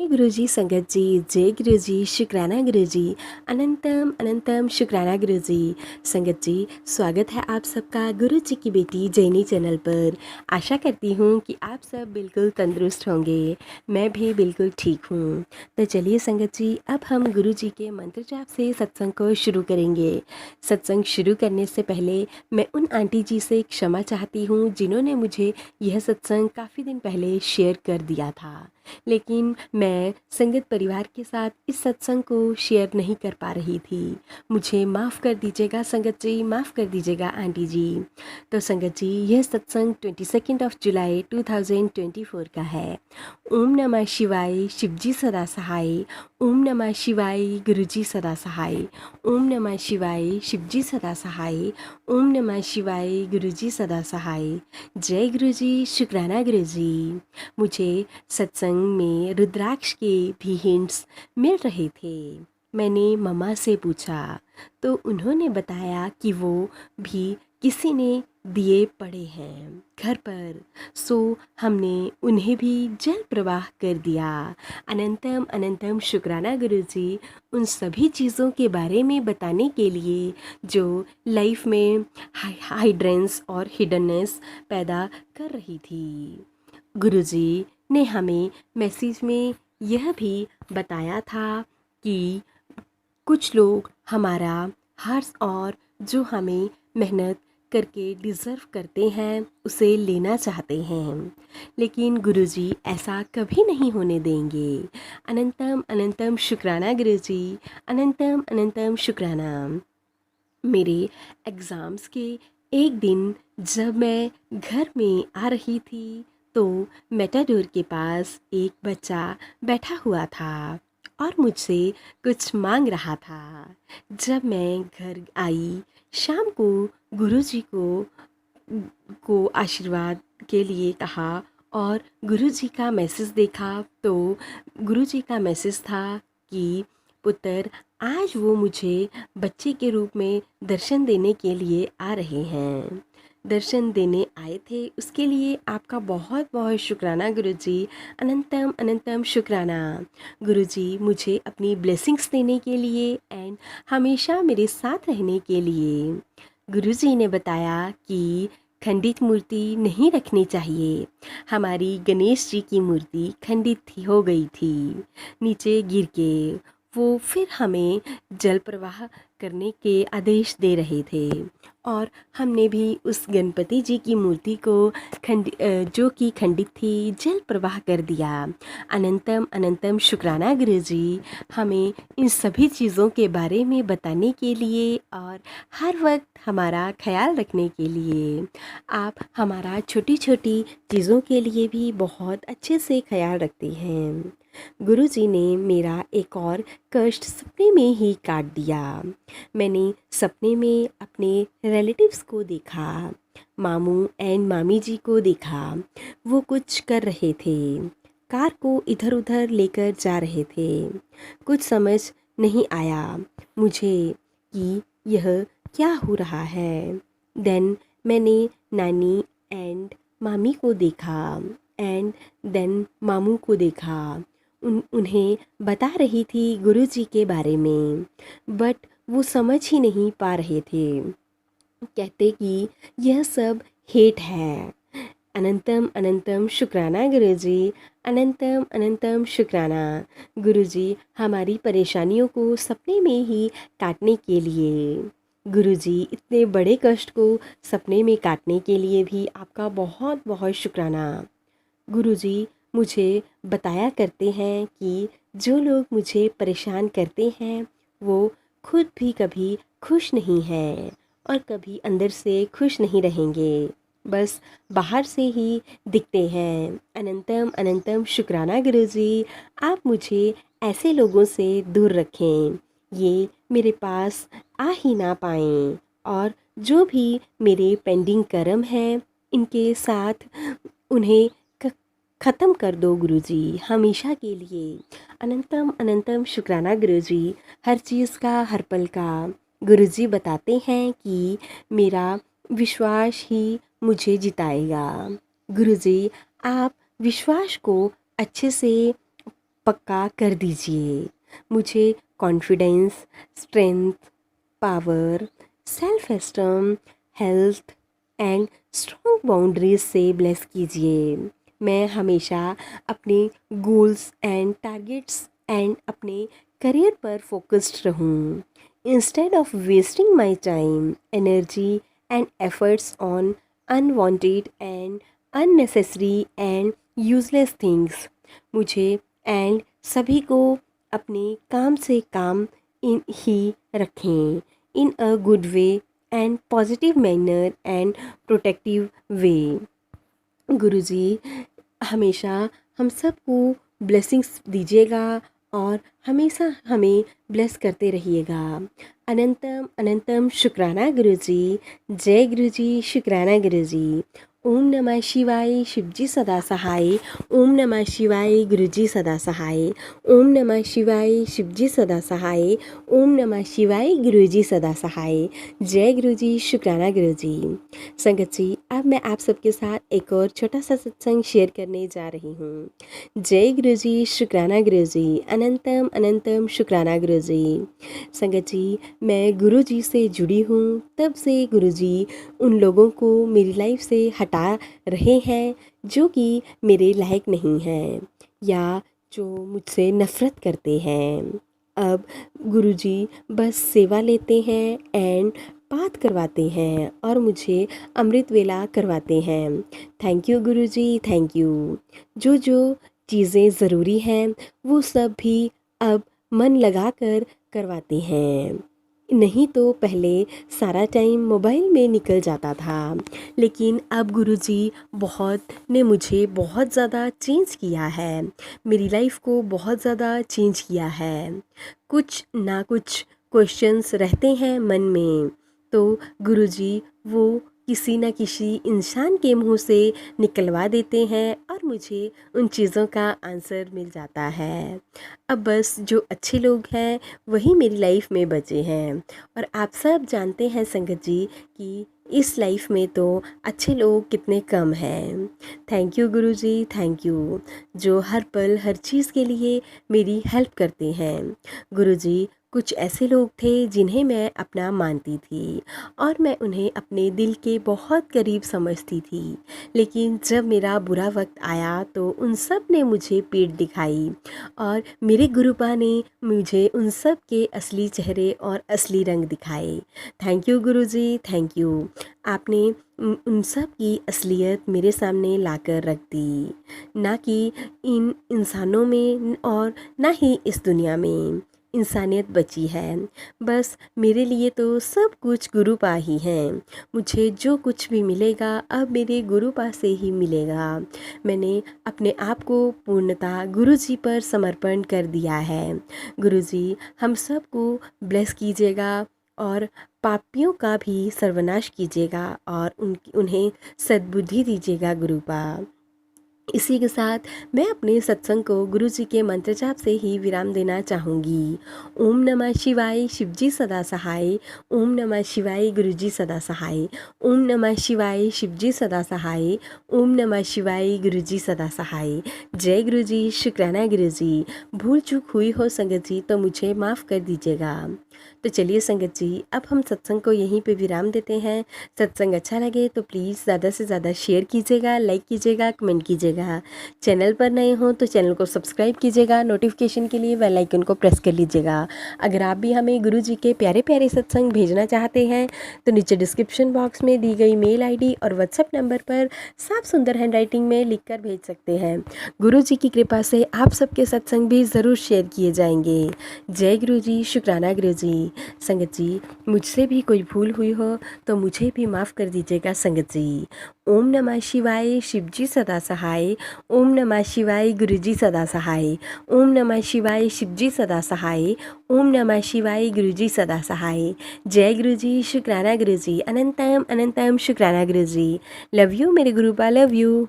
जय गुरुजी संगत जी, जय गुरुजी, शुक्राना गुरुजी, अनंतम अनंतम शुक्राना गुरुजी। संगत जी, स्वागत है आप सबका गुरुजी की बेटी जैनी चैनल पर। आशा करती हूँ कि आप सब बिल्कुल तंदुरुस्त होंगे। मैं भी बिल्कुल ठीक हूँ। तो चलिए संगत जी, अब हम गुरुजी के मंत्र जाप से सत्संग को शुरू करेंगे। सत्संग शुरू करने से पहले मैं उन आंटी जी से क्षमा चाहती हूँ जिन्होंने मुझे यह सत्संग काफ़ी दिन पहले शेयर कर दिया था, लेकिन मैं संगत परिवार के साथ इस सत्संग को शेयर नहीं कर पा रही थी। मुझे माफ़ कर दीजिएगा संगत जी, माफ़ कर दीजिएगा आंटी जी। तो संगत जी, यह सत्संग 22 जुलाई 2024 का है। ओम नमः शिवाय, शिवजी सदा सहाय। ओम नमः शिवाय, गुरुजी सदा सहाय। ओम नमः शिवाय, शिवजी सदा सहाय। ओम नमः शिवाय, गुरुजी सदा सहाय। जय गुरुजी, शुक्राना गुरुजी। मुझे सत्संग में रुद्राक्ष के भी हिंट्स मिल रहे थे। मैंने मम्मा से पूछा तो उन्होंने बताया कि वो भी किसी ने दिए पड़े हैं घर पर, सो हमने उन्हें भी जल प्रवाह कर दिया। अनंतम अनंतम शुक्राना गुरुजी, उन सभी चीज़ों के बारे में बताने के लिए जो लाइफ में हाइड्रेंस और हिडननेस पैदा कर रही थी। गुरुजी ने हमें मैसेज में यह भी बताया था कि कुछ लोग हमारा हर्ष और जो हमें मेहनत करके डिज़र्व करते हैं उसे लेना चाहते हैं, लेकिन गुरुजी ऐसा कभी नहीं होने देंगे। अनंतम अनंतम शुक्राना गुरुजी, अनंतम अनंतम शुक्राना। मेरे एग्ज़ाम्स के एक दिन जब मैं घर में आ रही थी तो मेटाडोर के पास एक बच्चा बैठा हुआ था और मुझसे कुछ मांग रहा था। जब मैं घर आई शाम को गुरुजी को आशीर्वाद के लिए कहा और गुरुजी का मैसेज देखा तो गुरुजी का मैसेज था कि पुत्र, आज वो मुझे बच्चे के रूप में दर्शन देने के लिए आ रहे हैं। दर्शन देने आए थे उसके लिए आपका बहुत बहुत शुक्राना गुरुजी, अनंतम अनंतम शुक्राना। गुरुजी मुझे अपनी ब्लेसिंग्स देने के लिए एंड हमेशा मेरे साथ रहने के लिए। गुरुजी ने बताया कि खंडित मूर्ति नहीं रखनी चाहिए। हमारी गणेश जी की मूर्ति खंडित हो गई थी नीचे गिर के। वो फिर हमें जल प्रवाह करने के आदेश दे रहे थे और हमने भी उस गणपति जी की मूर्ति को जो कि खंडित थी जल प्रवाह कर दिया। अनंतम अनंतम शुक्राना गुरुजी, हमें इन सभी चीज़ों के बारे में बताने के लिए और हर वक्त हमारा ख्याल रखने के लिए। आप हमारा छोटी छोटी चीज़ों के लिए भी बहुत अच्छे से ख्याल रखते हैं। गुरुजी ने मेरा एक और कष्ट सपने में ही काट दिया। मैंने सपने में अपने रिलेटिव्स को देखा, मामू एंड मामी जी को देखा। वो कुछ कर रहे थे, कार को इधर उधर लेकर जा रहे थे। कुछ समझ नहीं आया मुझे कि यह क्या हो रहा है। देन मैंने नानी एंड मामी को देखा एंड देन मामू को देखा। उन्हें बता रही थी गुरुजी के बारे में, बट वो समझ ही नहीं पा रहे थे। कहते कि यह सब हेट है। अनंतम अनंतम शुक्राना गुरुजी, अनंतम अनंतम शुक्राना। गुरुजी हमारी परेशानियों को सपने में ही काटने के लिए, गुरुजी इतने बड़े कष्ट को सपने में काटने के लिए भी आपका बहुत बहुत शुक्राना। गुरुजी मुझे बताया करते हैं कि जो लोग मुझे परेशान करते हैं वो खुद भी कभी खुश नहीं हैं और कभी अंदर से खुश नहीं रहेंगे, बस बाहर से ही दिखते हैं। अनंतम अनंतम शुक्राना गुरुजी, आप मुझे ऐसे लोगों से दूर रखें, ये मेरे पास आ ही ना पाएँ और जो भी मेरे पेंडिंग कर्म हैं इनके साथ उन्हें ख़त्म कर दो गुरुजी हमेशा के लिए। अनंतम अनंतम शुक्राना गुरुजी, हर चीज़ का हर पल का। गुरुजी बताते हैं कि मेरा विश्वास ही मुझे जिताएगा। गुरुजी आप विश्वास को अच्छे से पक्का कर दीजिए। मुझे confidence, strength, power, self esteem, health and strong boundaries से ब्लेस कीजिए। मैं हमेशा अपने गोल्स एंड टारगेट्स एंड अपने करियर पर फोकस्ड रहूं, instead of wasting my time, energy and efforts on unwanted and unnecessary and useless things. मुझे and सभी को अपने काम से काम इन ही रखें, in a good way and positive manner and protective way. गुरुजी हमेशा हम सबको ब्लेसिंग्स दीजिएगा और हमेशा हमें ब्लेस करते रहिएगा। अनंतम अनंतम शुक्राना गुरुजी। जय गुरुजी, शुक्राना गुरुजी। ओम नमः शिवाय, शिवजी सदा सहाय। ओम नमः शिवाय, गुरुजी सदा सहाय। ओम नमः शिवाय, शिवजी सदा सहाय। ओम नमः शिवाय, गुरुजी सदा सहाय। जय गुरुजी, शुक्राना गुरुजी। संगत जी, अब मैं आप सबके साथ एक और छोटा सा सत्संग शेयर करने जा रही हूँ। जय गुरुजी, शुक्राना गुरुजी। अनंतम अनंतम शुक्राना गुरुजी। संगत जी, मैं गुरुजी से जुड़ी हूँ तब से गुरुजी उन लोगों को मेरी लाइफ से हटा रहे हैं जो कि मेरे लायक नहीं हैं या जो मुझसे नफ़रत करते हैं। अब गुरुजी बस सेवा लेते हैं एंड बात करवाते हैं और मुझे अमृत वेला करवाते हैं। Thank you Guruji, thank you. जो जो चीज़ें ज़रूरी हैं वो सब भी अब मन लगा कर करवाते हैं। नहीं तो पहले सारा टाइम मोबाइल में निकल जाता था, लेकिन अब गुरुजी मुझे बहुत ज़्यादा चेंज किया है, मेरी लाइफ को बहुत ज़्यादा चेंज किया है। कुछ ना कुछ क्वेश्चंस रहते हैं मन में, तो गुरुजी वो किसी न किसी इंसान के मुंह से निकलवा देते हैं और मुझे उन चीज़ों का आंसर मिल जाता है। अब बस जो अच्छे लोग हैं वही मेरी लाइफ में बचे हैं और आप सब जानते हैं संगत जी कि इस लाइफ में तो अच्छे लोग कितने कम हैं। Thank you Guruji, thank you, जो हर पल हर चीज़ के लिए मेरी हेल्प करते हैं। गुरुजी कुछ ऐसे लोग थे जिन्हें मैं अपना मानती थी और मैं उन्हें अपने दिल के बहुत करीब समझती थी, लेकिन जब मेरा बुरा वक्त आया तो उन सब ने मुझे पीठ दिखाई और मेरे गुरुपा ने मुझे उन सब के असली चेहरे और असली रंग दिखाए। Thank you Guruji, thank you. आपने उन सब की असलियत मेरे सामने लाकर रख दी, ना कि इन इंसानों में और ना ही इस दुनिया में इंसानियत बची है। बस मेरे लिए तो सब कुछ गुरुपा ही हैं। मुझे जो कुछ भी मिलेगा अब मेरे गुरुपा से ही मिलेगा। मैंने अपने आप को पूर्णतः गुरुजी पर समर्पण कर दिया है। गुरुजी हम सबको ब्लेस कीजिएगा और पापियों का भी सर्वनाश कीजिएगा और उन्हें सद्बुद्धि दीजिएगा गुरुपा। इसी के साथ मैं अपने सत्संग को गुरु जी के मंत्र जाप से ही विराम देना चाहूँगी। ओम नमः शिवाय, शिवजी सदा सहाय। ओम नमः शिवाय, गुरुजी सदा सहाय। ओम नमः शिवाय, शिवजी सदा सहाय। ओम नमः शिवाय, गुरुजी सदा सहाय। जय गुरुजी, शुक्राना गुरुजी। भूल चूक हुई हो संगत जी तो मुझे माफ़ कर दीजिएगा। तो चलिए संगत जी, अब हम सत्संग को यहीं पे विराम देते हैं। सत्संग अच्छा लगे तो प्लीज़ ज़्यादा से ज़्यादा शेयर कीजिएगा, लाइक कीजिएगा, कमेंट कीजिएगा। चैनल पर नए हों तो चैनल को सब्सक्राइब कीजिएगा, नोटिफिकेशन के लिए बेल आइकन को प्रेस कर लीजिएगा। अगर आप भी हमें गुरु जी के प्यारे प्यारे सत्संग भेजना चाहते हैं तो नीचे डिस्क्रिप्शन बॉक्स में दी गई मेल आईडी और व्हाट्सएप नंबर पर साफ सुंदर हैंडराइटिंग में लिख कर भेज सकते हैं। गुरु जी की कृपा से आप सबके सत्संग भी ज़रूर शेयर किए जाएंगे। जय गुरु जी, शुक्राना गुरु जी। संगत जी मुझसे भी कोई भूल हुई हो तो मुझे भी माफ़ कर दीजिएगा संगत जी। ओम नमः शिवाय, शिवजी सदा सहाय। ओम नमः शिवाय, गुरुजी सदा सहाय। ओम नमः शिवाय, शिवजी सदा सहाय। ओम नमः शिवाय, गुरुजी सदा सहाय। जय गुरुजी, शुक्राना गुरुजी। अनंतम अनंतम शुक्राना गुरुजी। लव यू मेरे गुरुपा, लव यू।